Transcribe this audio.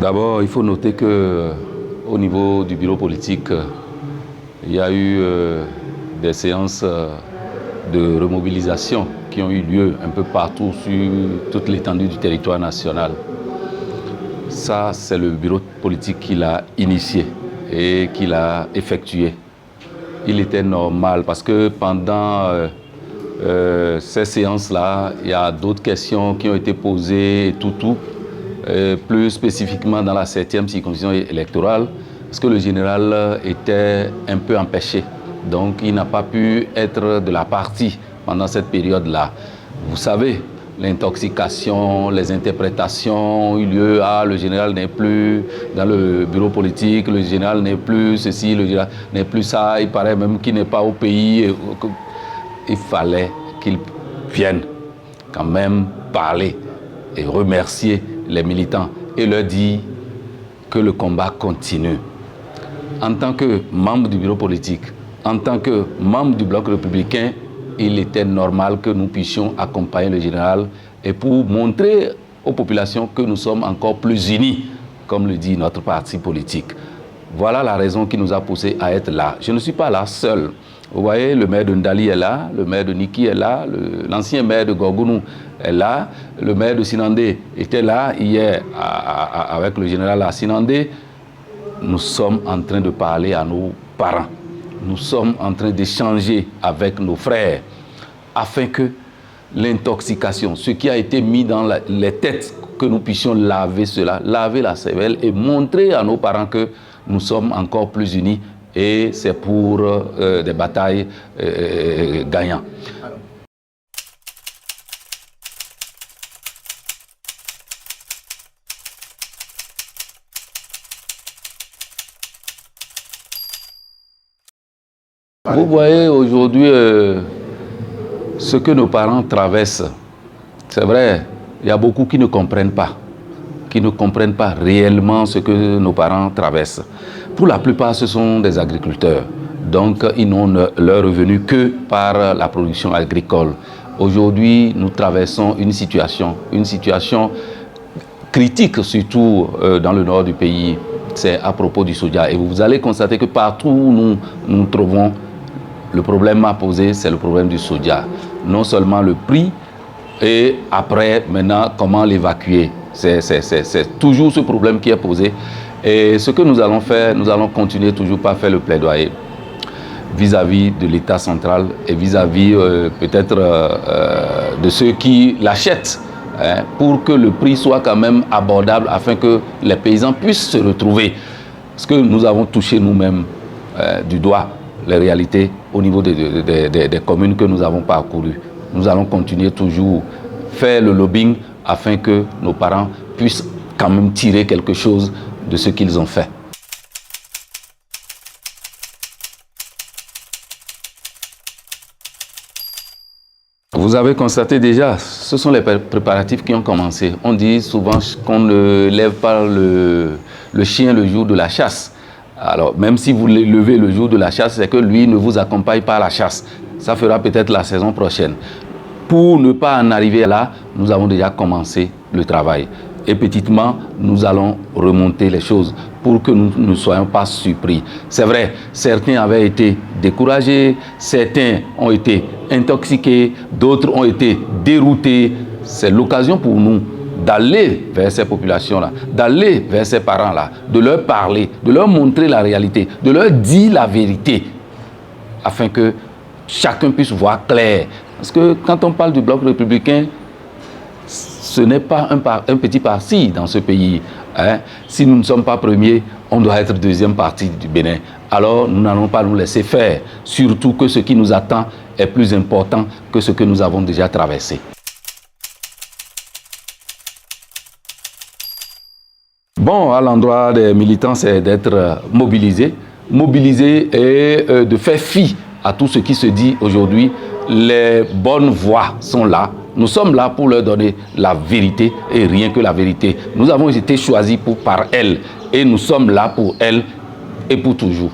D'abord, il faut noter que au niveau du bureau politique, il y a eu des séances de remobilisation qui ont eu lieu un peu partout sur toute l'étendue du territoire national. Ça, c'est le bureau politique qui l'a initié et qui l'a effectué. Il était normal parce que pendant ces séances-là, il y a d'autres questions qui ont été posées et tout. Plus spécifiquement dans la 7e circonscription électorale, parce que le général était un peu empêché. Donc il n'a pas pu être de la partie pendant cette période-là. Vous savez, l'intoxication, les interprétations ont eu lieu. Ah, le général n'est plus dans le bureau politique, le général n'est plus ceci, le général n'est plus ça. Il paraît même qu'il n'est pas au pays. Il fallait qu'il vienne quand même parler et remercier les militants et leur dire que le combat continue. En tant que membre du bureau politique, en tant que membre du bloc républicain, il était normal que nous puissions accompagner le général et pour montrer aux populations que nous sommes encore plus unis, comme le dit notre parti politique. Voilà la raison qui nous a poussé à être là. Je ne suis pas là seul. Vous voyez, le maire de Ndali est là, le maire de Niki est là, l'ancien maire de Gorgounou est là, le maire de Sinandé était là hier avec le général à Sinandé. Nous sommes en train de parler à nos parents. Nous sommes en train d'échanger avec nos frères afin que l'intoxication, ce qui a été mis dans les têtes, que nous puissions laver cela, laver la cervelle et montrer à nos parents que nous sommes encore plus unis. Et c'est pour des batailles gagnantes. Vous voyez aujourd'hui ce que nos parents traversent. C'est vrai, il y a beaucoup qui ne comprennent pas réellement ce que nos parents traversent. Pour la plupart, ce sont des agriculteurs. Donc, ils n'ont leur revenu que par la production agricole. Aujourd'hui, nous traversons une situation critique, surtout dans le nord du pays. C'est à propos du soja. Et vous allez constater que partout où nous trouvons, le problème à poser, c'est le problème du soja. Non seulement le prix, et après, maintenant, comment l'évacuer. C'est toujours ce problème qui est posé. Et ce que nous allons faire, nous allons continuer toujours par faire le plaidoyer vis-à-vis de l'État central et vis-à-vis peut-être de ceux qui l'achètent, hein, pour que le prix soit quand même abordable afin que les paysans puissent se retrouver. Parce que nous avons touché nous-mêmes du doigt les réalités au niveau des communes que nous avons parcourues. Nous allons continuer toujours faire le lobbying afin que nos parents puissent quand même tirer quelque chose de ce qu'ils ont fait. Vous avez constaté déjà, ce sont les préparatifs qui ont commencé. On dit souvent qu'on ne lève pas le chien le jour de la chasse. Alors, même si vous le levez le jour de la chasse, c'est que lui ne vous accompagne pas à la chasse. Ça fera peut-être la saison prochaine. Pour ne pas en arriver là, nous avons déjà commencé le travail. Et petitement, nous allons remonter les choses pour que nous ne soyons pas surpris. C'est vrai, certains avaient été découragés, certains ont été intoxiqués, d'autres ont été déroutés. C'est l'occasion pour nous d'aller vers ces populations-là, d'aller vers ces parents-là, de leur parler, de leur montrer la réalité, de leur dire la vérité, afin que chacun puisse voir clair. Parce que quand on parle du bloc républicain, ce n'est pas un petit parti dans ce pays. Hein. Si nous ne sommes pas premiers, on doit être deuxième parti du Bénin. Alors nous n'allons pas nous laisser faire, surtout que ce qui nous attend est plus important que ce que nous avons déjà traversé. Bon, à l'endroit des militants, c'est d'être mobilisés et de faire fi à tout ce qui se dit aujourd'hui. Les bonnes voix sont là. Nous sommes là pour leur donner la vérité et rien que la vérité. Nous avons été choisis par elles et nous sommes là pour elles et pour toujours.